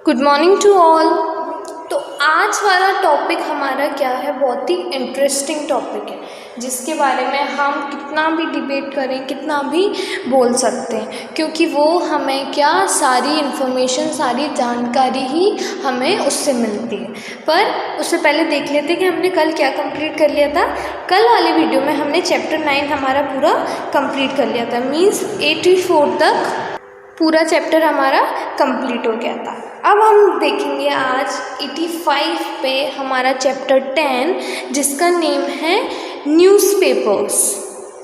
Good morning to all. तो आज वाला टॉपिक हमारा क्या है, बहुत ही इंटरेस्टिंग टॉपिक है जिसके बारे में हम कितना भी डिबेट करें, कितना भी बोल सकते हैं, क्योंकि वो हमें क्या सारी इन्फॉर्मेशन, सारी जानकारी ही हमें उससे मिलती है। पर उससे पहले देख लेते हैं कि हमने कल क्या कंप्लीट कर लिया था। कल वाले वीडियो में हमने चैप्टर 9 हमारा पूरा कंप्लीट कर लिया था, मीन्स 84 तक पूरा चैप्टर हमारा कंप्लीट हो गया था। अब हम देखेंगे आज 85 पे हमारा चैप्टर 10 जिसका नेम है newspapers.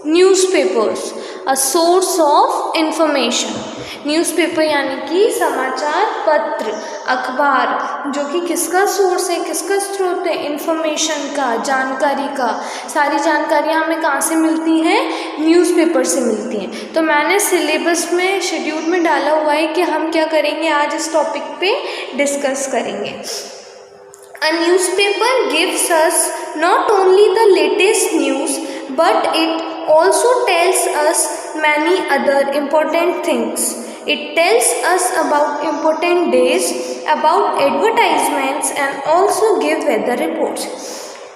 Newspapers a source of information. Newspaper यानी कि समाचार पत्र, अखबार, जो कि किसका सोर्स है, किसका स्रोत है, इंफॉर्मेशन का, जानकारी का। सारी जानकारियाँ हमें कहाँ से मिलती हैं? न्यूज़पेपर से मिलती हैं। तो मैंने सिलेबस में, शेड्यूल में डाला हुआ है कि हम क्या करेंगे, आज इस टॉपिक पे डिस्कस करेंगे। A newspaper gives us not only the latest news, but it also tells us many other important things. It tells us about important days, about advertisements, and also give weather reports.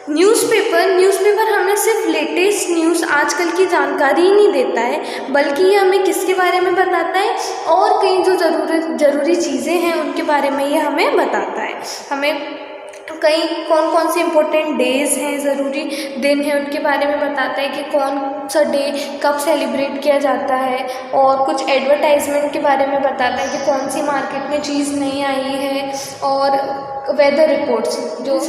Newspaper हमें सिर्फ latest news, आजकल की जानकारी ही नहीं देता है, बल्कि ये हमें किसके बारे में बताता है, और कई जो ज़रूरी चीज़ें हैं उनके बारे में ये हमें बताता है। हमें कई कौन कौन से इम्पोर्टेंट डेज़ हैं, ज़रूरी दिन हैं, उनके बारे में बताता है कि कौन सा डे कब सेलिब्रेट किया जाता है, और कुछ एडवर्टाइजमेंट के बारे में बताता है कि कौन सी मार्केट में चीज़ नई आई है, और वेदर रिपोर्ट्स, जो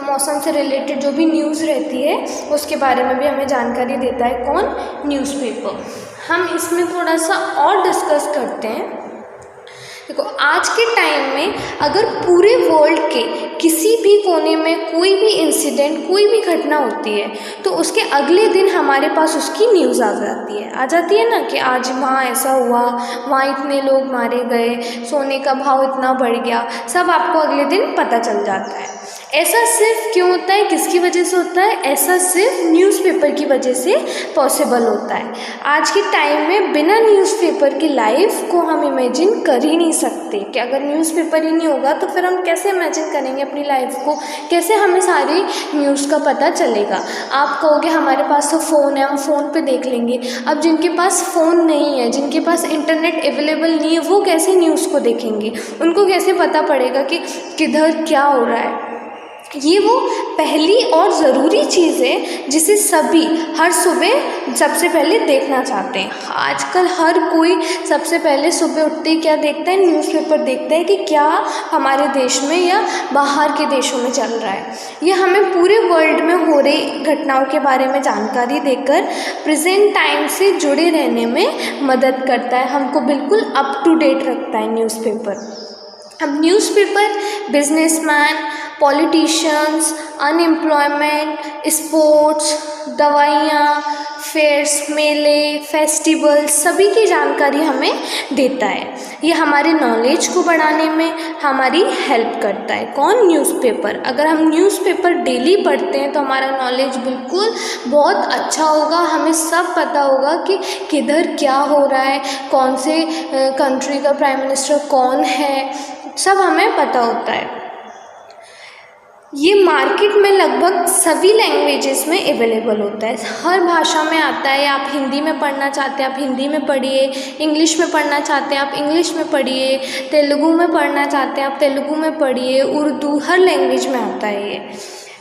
मौसम से रिलेटेड जो भी न्यूज़ रहती है उसके बारे में भी हमें जानकारी देता है कौन? न्यूज़पेपर। हम इसमें थोड़ा सा और डिस्कस करते हैं। देखो, आज के टाइम में अगर पूरे वर्ल्ड के किसी भी कोने में कोई भी इंसिडेंट, कोई भी घटना होती है, तो उसके अगले दिन हमारे पास उसकी न्यूज़ आ जाती है ना, कि आज वहाँ ऐसा हुआ, वहाँ इतने लोग मारे गए, सोने का भाव इतना बढ़ गया, सब आपको अगले दिन पता चल जाता है। ऐसा सिर्फ क्यों होता है, किसकी वजह से होता है? ऐसा सिर्फ न्यूज़पेपर की वजह से पॉसिबल होता है। आज के टाइम में बिना न्यूज़पेपर की लाइफ को हम इमेजिन कर ही नहीं सकते, कि अगर न्यूज़पेपर ही नहीं होगा तो फिर हम कैसे इमेजिन करेंगे अपनी लाइफ को, कैसे हमें सारी न्यूज़ का पता चलेगा। आप कहोगे हमारे पास तो फ़ोन है, हम फ़ोन पे देख लेंगे। अब जिनके पास फ़ोन नहीं है, जिनके पास इंटरनेट अवेलेबल नहीं है, वो कैसे न्यूज़ को देखेंगे? उनको कैसे पता पड़ेगा कि किधर क्या हो रहा है? ये वो पहली और ज़रूरी चीज़ है जिसे सभी हर सुबह सबसे पहले देखना चाहते हैं। आजकल हर कोई सबसे पहले सुबह उठते ही क्या देखता है? न्यूज़पेपर देखता है कि क्या हमारे देश में या बाहर के देशों में चल रहा है। ये हमें पूरे वर्ल्ड में हो रही घटनाओं के बारे में जानकारी देकर प्रेजेंट टाइम से जुड़े रहने में मदद करता है, हमको बिल्कुल अप टू डेट रखता है न्यूज़पेपर। अब newspaper businessman, politicians, unemployment, sports, दवाइयाँ, फेयर्स, मेले, फेस्टिवल, सभी की जानकारी हमें देता है। ये हमारे नॉलेज को बढ़ाने में हमारी हेल्प करता है। कौन? न्यूज़पेपर। अगर हम न्यूज़पेपर डेली पढ़ते हैं तो हमारा नॉलेज बिल्कुल बहुत अच्छा होगा, हमें सब पता होगा कि किधर क्या हो रहा है, कौन से कंट्री का प्राइम मिनिस्टर कौन है, सब हमें पता होता है। ये मार्केट में लगभग सभी लैंग्वेजेस में अवेलेबल होता है, हर भाषा में आता है। आप हिंदी में पढ़ना चाहते हैं आप हिंदी में पढ़िए, इंग्लिश में पढ़ना चाहते हैं आप इंग्लिश में पढ़िए, तेलुगु में पढ़ना चाहते हैं आप तेलुगु में पढ़िए, उर्दू, हर लैंग्वेज में आता है ये।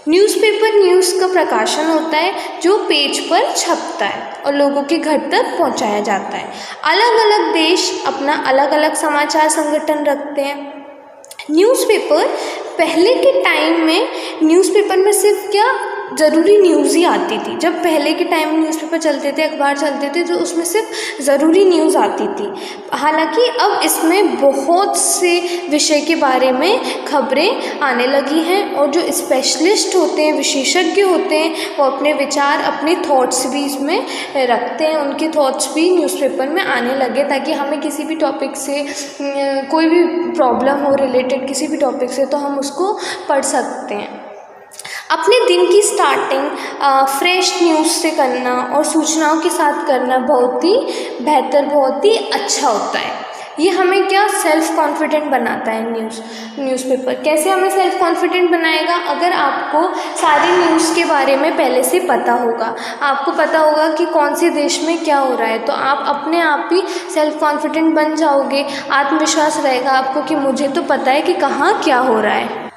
न्यूज़पेपर न्यूज़ का प्रकाशन होता है जो पेज पर छपता है और लोगों के घर तक पहुंचाया जाता है। अलग अलग देश अपना अलग अलग समाचार संगठन रखते हैं। न्यूज़पेपर पहले के टाइम में न्यूज़पेपर में सिर्फ क्या ज़रूरी न्यूज़ ही आती थी। जब पहले के टाइम में न्यूज़पेपर चलते थे, अखबार चलते थे, तो उसमें सिर्फ ज़रूरी न्यूज़ आती थी। हालांकि अब इसमें बहुत से विषय के बारे में खबरें आने लगी हैं, और जो स्पेशलिस्ट होते हैं, विशेषज्ञ होते हैं, वो अपने विचार, अपने थॉट्स भी इसमें रखते हैं। उनके थॉट्स भी न्यूज़पेपर में आने लगे, ताकि हमें किसी भी टॉपिक से कोई भी प्रॉब्लम हो रिलेटेड किसी भी टॉपिक से, तो हम उसको पढ़ सकते हैं। अपने दिन की स्टार्टिंग फ्रेश न्यूज़ से करना और सूचनाओं के साथ करना बहुत ही बेहतर, बहुत ही अच्छा होता है। ये हमें क्या सेल्फ कॉन्फिडेंट बनाता है न्यूज़पेपर। कैसे हमें सेल्फ कॉन्फिडेंट बनाएगा? अगर आपको सारे न्यूज़ के बारे में पहले से पता होगा, आपको पता होगा कि कौन से देश में क्या हो रहा है, तो आप अपने आप ही सेल्फ कॉन्फिडेंट बन जाओगे। आत्मविश्वास रहेगा आपको कि मुझे तो पता है कि कहाँ क्या हो रहा है।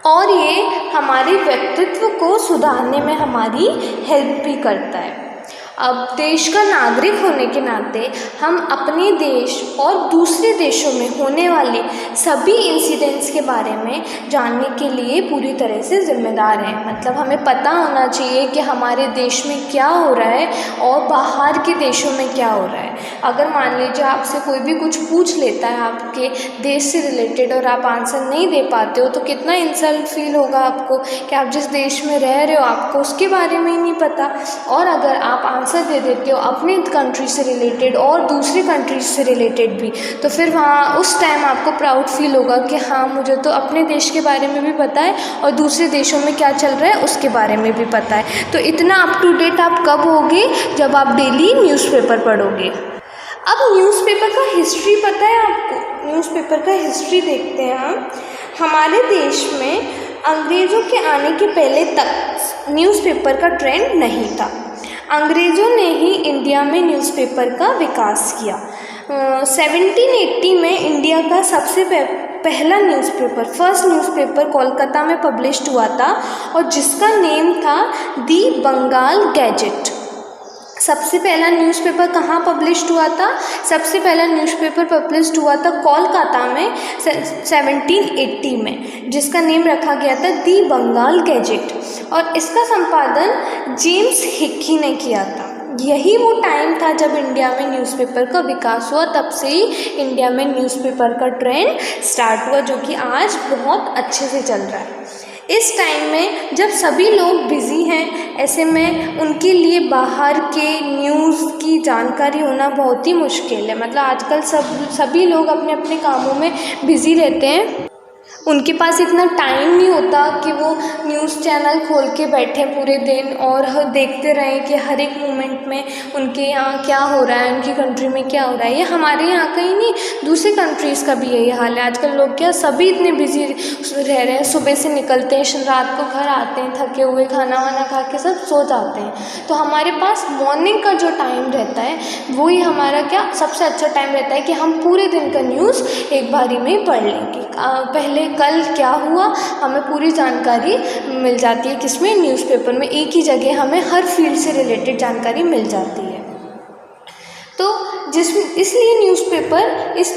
और ये हमारे व्यक्तित्व को सुधारने में हमारी हेल्प भी करता है। अब देश का नागरिक होने के नाते हम अपने देश और दूसरे देशों में होने वाले सभी इंसिडेंट्स के बारे में जानने के लिए पूरी तरह से जिम्मेदार हैं। मतलब हमें पता होना चाहिए कि हमारे देश में क्या हो रहा है और बाहर के देशों में क्या हो रहा है। अगर मान लीजिए आपसे कोई भी कुछ पूछ लेता है आपके देश से रिलेटेड और आप आंसर नहीं दे पाते हो, तो कितना इंसल्ट फील होगा आपको कि आप जिस देश में रह रहे हो आपको उसके बारे में ही नहीं पता। और अगर आप आंसर दे देते हो अपने कंट्री से रिलेटेड और दूसरी कंट्री से रिलेटेड भी, तो फिर वहाँ उस टाइम आपको प्राउड फील होगा कि हाँ, मुझे तो अपने देश के बारे में भी पता है और दूसरे देशों में क्या चल रहा है उसके बारे में भी पता है। तो इतना अप टू डेट आप कब होगे? जब आप डेली न्यूज़पेपर पढ़ोगे। अब न्यूज़पेपर का हिस्ट्री पता है आपको? न्यूज़पेपर का हिस्ट्री देखते हैं हम। हमारे देश में अंग्रेज़ों के आने के पहले तक न्यूज़पेपर का ट्रेंड नहीं था। अंग्रेज़ों ने ही इंडिया में न्यूज़पेपर का विकास किया। 1780 में इंडिया का सबसे पहला फर्स्ट न्यूज़पेपर कोलकाता में पब्लिश्ड हुआ था और जिसका नेम था दी बंगाल गैजेट। सबसे पहला न्यूज़पेपर कहाँ पब्लिश्ड हुआ था? सबसे पहला न्यूज़पेपर पब्लिश्ड हुआ था कोलकाता में 1780 में, जिसका नेम रखा गया था दी बंगाल गैजेट। और इसका संपादन जेम्स हिक्की ने किया था। यही वो टाइम था जब इंडिया में न्यूज़पेपर का विकास हुआ। तब से ही इंडिया में न्यूज़पेपर का ट्रेंड स्टार्ट हुआ, जो कि आज बहुत अच्छे से चल रहा है। इस टाइम में जब सभी लोग बिज़ी हैं, ऐसे में उनके लिए बाहर के न्यूज़ की जानकारी होना बहुत ही मुश्किल है। मतलब आजकल सभी लोग अपने अपने कामों में बिज़ी रहते हैं। उनके पास इतना टाइम नहीं होता कि वो न्यूज़ चैनल खोल के बैठे पूरे दिन और देखते रहें कि हर एक मोमेंट में उनके यहाँ क्या हो रहा है, उनकी कंट्री में क्या हो रहा है। ये हमारे यहाँ का ही नहीं, दूसरी कंट्रीज़ का भी यही हाल है। आजकल लोग क्या सभी इतने बिजी रह रहे हैं। सुबह से निकलते हैं, रात को घर आते हैं थके हुए, खाना वाना खा के सब सो जाते हैं। तो हमारे पास मॉर्निंग का जो टाइम रहता है वही हमारा क्या सबसे अच्छा टाइम रहता है कि हम पूरे दिन का न्यूज़ एक बारी में ही पढ़ लेंगे। पहले कल क्या हुआ हमें पूरी जानकारी मिल जाती है किसमें? न्यूज़पेपर में। एक ही जगह हमें हर फील्ड से रिलेटेड जानकारी मिल जाती है। तो इसलिए न्यूज़पेपर इस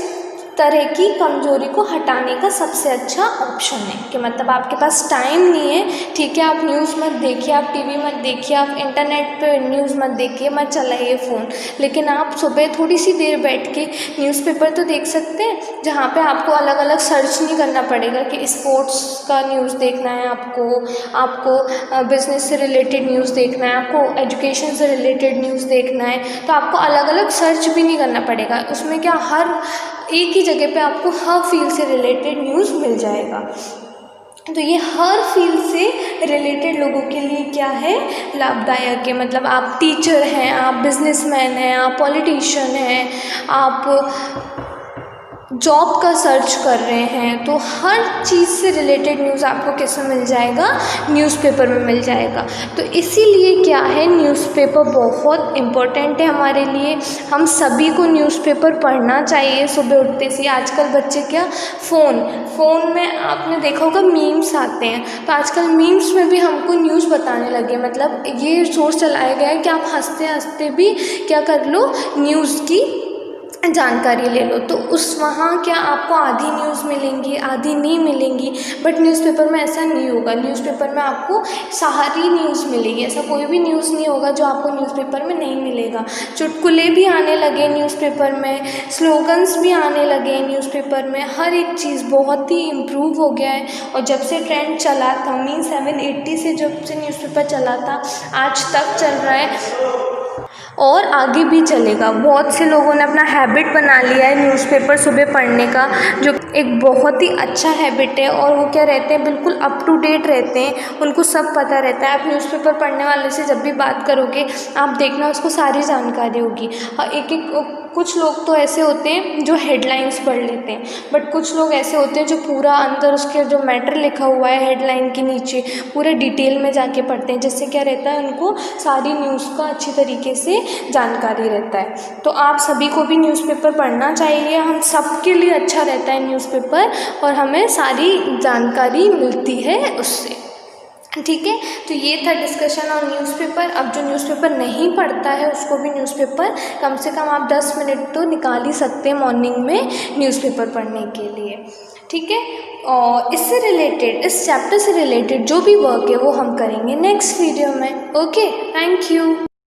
तरह की कमजोरी को हटाने का सबसे अच्छा ऑप्शन है कि मतलब आपके पास टाइम नहीं है, ठीक है, आप न्यूज़ मत देखिए, आप टीवी मत देखिए, आप इंटरनेट पे न्यूज़ मत देखिए, मत चलाइए फ़ोन, लेकिन आप सुबह थोड़ी सी देर बैठ के न्यूज़पेपर तो देख सकते हैं, जहाँ पे आपको अलग अलग सर्च नहीं करना पड़ेगा कि स्पोर्ट्स का न्यूज़ देखना है, आपको बिज़नेस से रिलेटेड न्यूज़ देखना है, आपको एजुकेशन से रिलेटेड न्यूज़ देखना है, तो आपको अलग अलग सर्च भी नहीं करना पड़ेगा। उसमें क्या हर एक ही जगह पे आपको हर फील्ड से रिलेटेड न्यूज़ मिल जाएगा। तो ये हर फील्ड से रिलेटेड लोगों के लिए क्या है? लाभदायक है। मतलब आप टीचर हैं, आप बिजनेसमैन हैं, आप पॉलिटिशियन हैं, आप जॉब का सर्च कर रहे हैं, तो हर चीज़ से रिलेटेड न्यूज़ आपको किसमें मिल जाएगा? न्यूज़पेपर में मिल जाएगा। तो इसीलिए क्या है, न्यूज़पेपर बहुत इम्पोर्टेंट है हमारे लिए। हम सभी को न्यूज़पेपर पढ़ना चाहिए सुबह उठते से। आजकल बच्चे क्या फ़ोन में आपने देखा होगा मीम्स आते हैं, तो आजकल मीम्स में भी हमको न्यूज़ बताने लगे। मतलब ये सोच चलाया गया है कि आप हंसते हंसते भी क्या कर लो, न्यूज़ की जानकारी ले लो। तो वहाँ क्या आपको आधी न्यूज़ मिलेंगी, आधी नहीं मिलेंगी, बट न्यूज़पेपर में ऐसा नहीं होगा। न्यूज़पेपर में आपको सारी न्यूज़ मिलेगी। ऐसा कोई भी न्यूज़ नहीं होगा जो आपको न्यूज़पेपर में नहीं मिलेगा। चुटकुले भी आने लगे न्यूज़पेपर में, स्लोगन्स भी आने लगे न्यूज़पेपर में। हर एक चीज़ बहुत ही इम्प्रूव हो गया है। और जब से ट्रेंड चला था 780 से जब से न्यूज़पेपर चला था आज तक चल रहा है और आगे भी चलेगा। बहुत से लोगों ने अपना हैबिट बना लिया है न्यूज़पेपर सुबह पढ़ने का, जो एक बहुत ही अच्छा हैबिट है। और वो क्या रहते हैं, बिल्कुल अप टू डेट रहते हैं, उनको सब पता रहता है। आप न्यूज़पेपर पढ़ने वाले से जब भी बात करोगे आप देखना उसको सारी जानकारी होगी। और एक कुछ लोग तो ऐसे होते हैं जो हेडलाइंस पढ़ लेते हैं, बट कुछ लोग ऐसे होते हैं जो पूरा अंदर उसके जो मैटर लिखा हुआ है हेडलाइन के नीचे पूरे डिटेल में जाके पढ़ते हैं, जिससे क्या रहता है उनको सारी न्यूज़ का अच्छी तरीके से जानकारी रहता है। तो आप सभी को भी न्यूज़पेपर पढ़ना चाहिए, हम सबके लिए अच्छा रहता है न्यूज़पेपर और हमें सारी जानकारी मिलती है उससे। ठीक है, तो ये था डिस्कशन ऑन न्यूज़पेपर। अब जो न्यूज़पेपर नहीं पढ़ता है उसको भी न्यूज़पेपर कम से कम आप 10 मिनट तो निकाल ही सकते हैं मॉर्निंग में न्यूज़पेपर पढ़ने के लिए। ठीक है, और इससे रिलेटेड, इस चैप्टर से रिलेटेड जो भी वर्क है वो हम करेंगे नेक्स्ट वीडियो में। Okay, thank you.